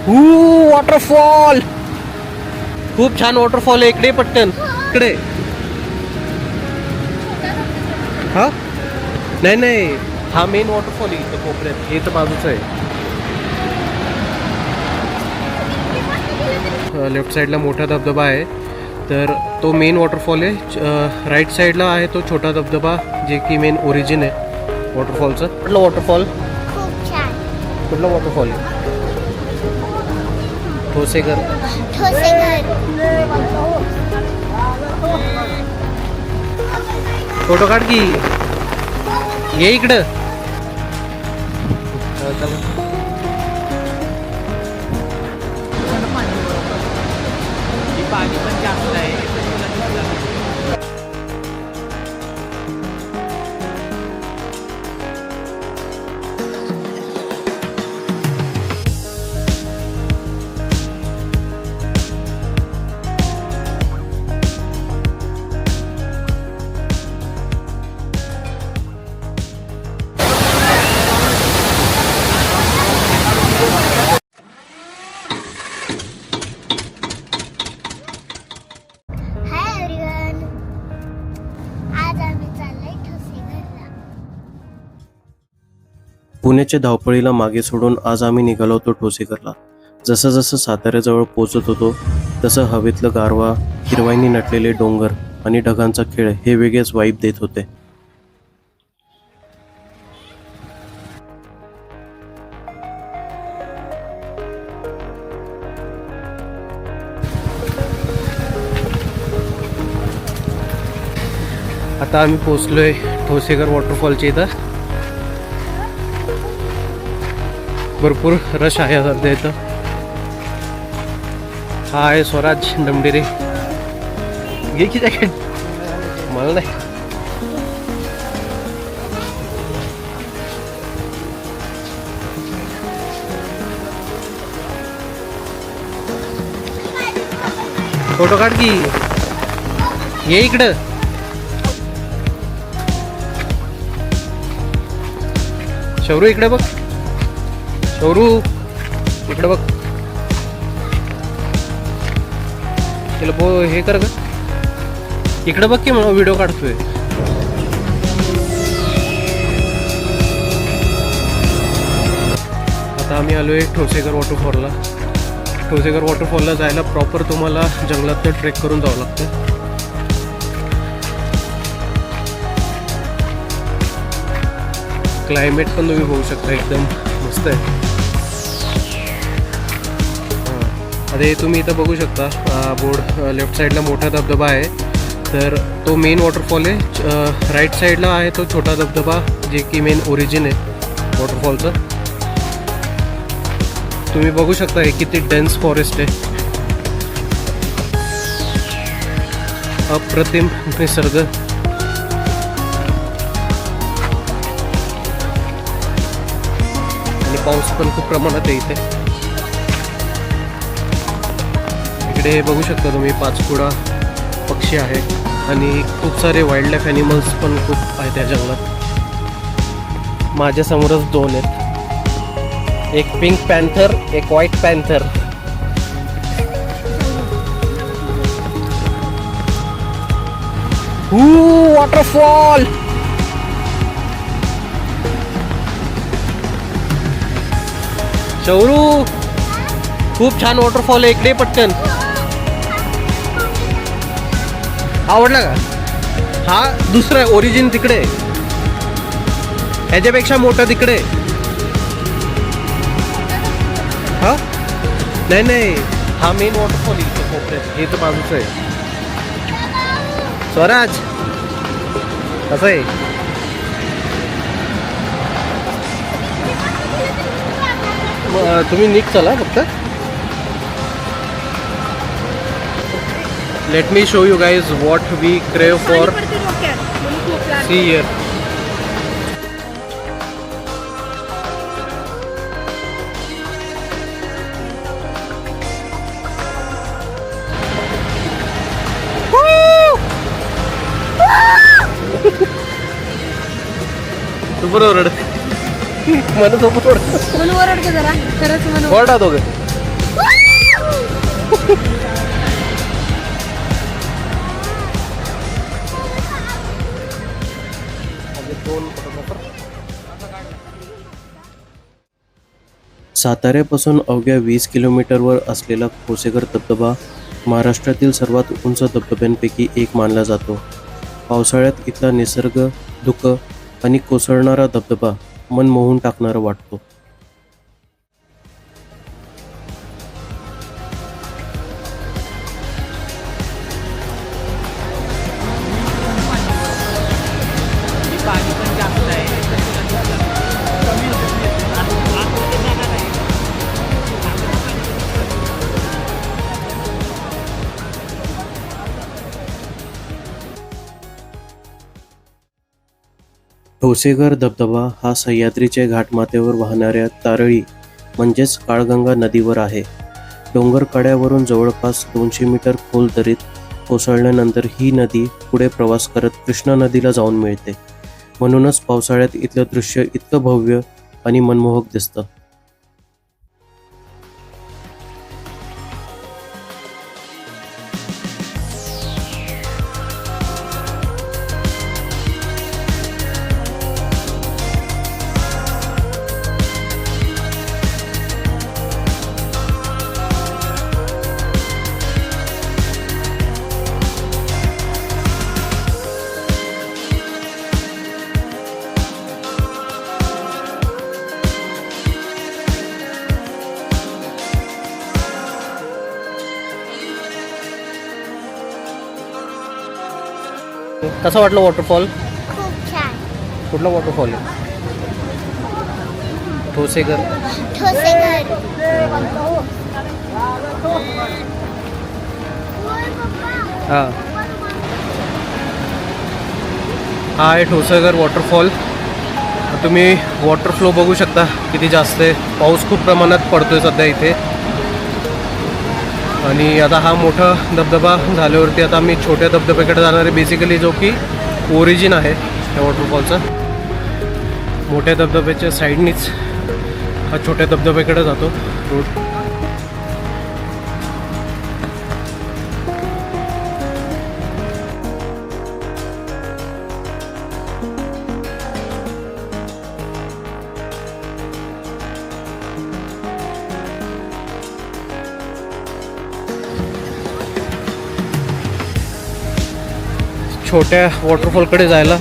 Waterfall, खूप छान waterfall आहे. इकडे पटकन इकडे. हा नाही नाही, हा मेन वॉटरफॉल आहे इथं कोपऱ्यात, हे तर बाजूचं आहे. लेफ्ट साईडला मोठा धबधबा आहे, तर तो मेन वॉटरफॉल आहे. राईट साईडला आहे तो छोटा धबधबा, जे की मेन ओरिजिन आहे वॉटरफॉलचं. कुठलं वॉटरफॉल? खूप छान. कुठला वॉटरफॉल आहे? ठोसेघर. फोटो काढ की, ये इकडं. पाणी पण जास्त आहे. पुण्याच्या धावपळीला मागे सोडून आज आम्ही निघालो होतो ठोसेघरला. जसं जसं साताऱ्याजवळ पोचत होतो तसं हवेतलं गारवा, हिरवाईने नटलेले डोंगर आणि ढगांचा खेळ हे वेगळेच वाईब देत होते. आता आम्ही पोचलोय ठोसेघर वॉटरफॉलच्या इथं. भरपूर रश आहे सध्या इथं. हा आहे स्वराज डमडिरे. घे की जॅकेट. मला नाही. फोटो काढ की, ये इकडं. शौरू इकडे बघ. शौरू इकडे बघ. तिला हे कर ग, इकडे बघ की मला व्हिडिओ काढतोय. आता आम्ही आलोय ठोसेघर वॉटरफॉलला. ठोसेघर वॉटरफॉलला जायला प्रॉपर तुम्हाला जंगलात ट्रेक करून जावं लागतं. क्लायमेट पण तुम्ही बघू शकता, एकदम मस्त आहे. आता हे तुम्ही इथं बघू शकता बोर्ड. लेफ्ट साईडला मोठा धबधबा आहे, तर तो मेन वॉटरफॉल आहे. राईट साईडला आहे तो छोटा धबधबा, जे की मेन ओरिजिन आहे वॉटरफॉलचं. तुम्ही बघू शकता हे किती डेन्स फॉरेस्ट आहे. अप्रतिम निसर्ग. आणि पाऊस पण खूप प्रमाणात आहे इथे. इकडे बघू शकता तुम्ही पाचपुडा पक्षी आहे आणि खूप सारे वाईल्ड लाईफ ॲनिमल्स पण खूप आहेत त्या जंगलात. माझ्या समोरच दोन आहेत, एक पिंक पॅन्थर, एक व्हाईट पॅन्थर. वॉटरफॉल. शौरू, खूप छान वॉटरफॉल आहे. इकडे पटकन. आवडला का? हा दुसरा ओरिजिन तिकडे, ह्याच्यापेक्षा मोठा तिकडे. हा नाही नाही, हा मेन वॉटरफॉल इथं कोपऱ्यात, हे तर बाजूचं आहे. स्वराज कसं आहे? तुम्ही नीट चला फक्त. Let me show you guys what we crave for see here. तू बरोबर म्हणून ओरडतो जरा, खरंच म्हणून ओरडा दोघं. साताऱ्यापासून अवघ्या 20 किलोमीटरवर असलेला ठोसेघर धबधबा महाराष्ट्रातील सर्वात उंच धबधब्यांपैकी एक मानला जातो. पावसाळ्यात इथला निसर्ग, धुकं आणि कोसळणारा धबधबा मन मोहून टाकणारा वाटतो. ठोसेघर धबधबा हा सह्याद्रीच्या घाटमाथ्यावर वाहणाऱ्या तारळी म्हणजेच काळगंगा नदीवर आहे. डोंगर कड्यावरून जवळपास 200 मीटर खोल दरीत कोसळल्यानंतर ही नदी पुढे प्रवास करत कृष्णा नदीला जाऊन मिळते. म्हणूनच पावसाळ्यात इथलं दृश्य इतकं भव्य आणि मनमोहक दिसतं. कसा वाटलं वॉटरफॉल? खूप छान. कुठला वॉटरफॉल आहे? ठोसेघर. ठोसेघर. हा हा आहे ठोसेघर वॉटरफॉल. तुम्ही वॉटर फ्लो बघू शकता किती जास्त आहे. पाऊस खूप प्रमाणात पडतोय सध्या इथे. आणि आता हा मोठा धबधबा झाल्यावरती आता आम्ही छोट्या धबधब्याकडे जाणार आहे, बेसिकली जो की ओरिजिन आहे त्या वॉटरफॉलचा. मोठ्या धबधब्याच्या साईडनीच हा छोट्या धबधब्याकडे जातो रोड. छोट्या वॉटरफॉलकडे जायला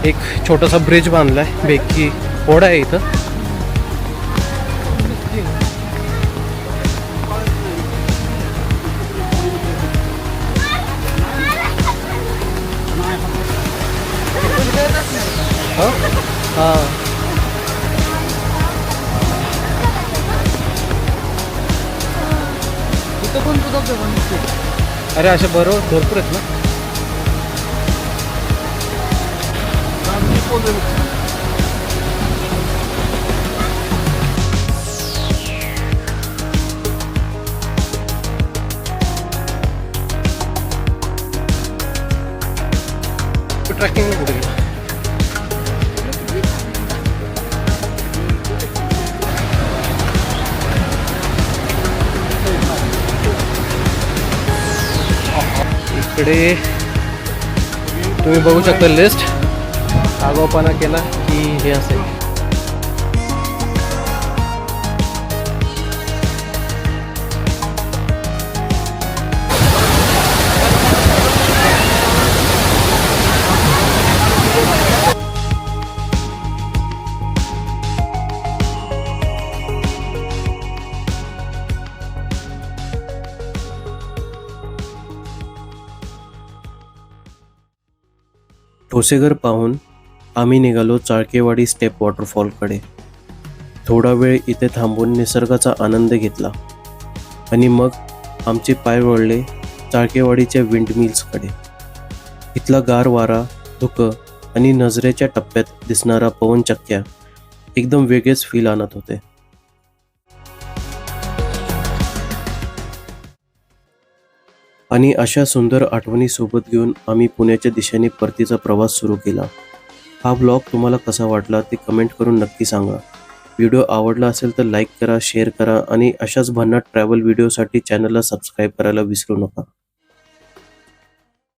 एक छोटासा ब्रिज बांधला आहे. बेकी ओढा आहे इथं. हां इथं पण तुझा अरे असे भरपूर आहेत ना. ट्रॅकिंग कुठे गेलं? इकडे तुम्ही बघू शकता लिस्ट. आगाऊपणा केला की हे असेल. ठोसेघर पाहून आम्ही निघालो चाळकेवाडी स्टेप वॉटरफॉलकडे. थोडा वेळ इथे थांबून निसर्गाचा आनंद घेतला आणि मग आमचे पाय वळले चाळकेवाडीच्या विंडमिल्सकडे. इथला गार वारा, धुकं आणि नजरेच्या टप्प्यात दिसणारा पवनचक्क्या एकदम वेगळेच फील आणत होते. आणि अशा सुंदर आठवणी सोबत घेऊन आम्ही पुण्याच्या दिशेने परतीचा प्रवास सुरू केला. हा ब्लॉग तुम्हाला कसा वाटला ते कमेंट करून नक्की सांगा. व्हिडिओ आवडला असेल तर लाईक करा, शेअर करा आणि अशाच भन्नाट ट्रॅव्हल व्हिडिओसाठी चॅनलला सबस्क्राईब करायला विसरू नका.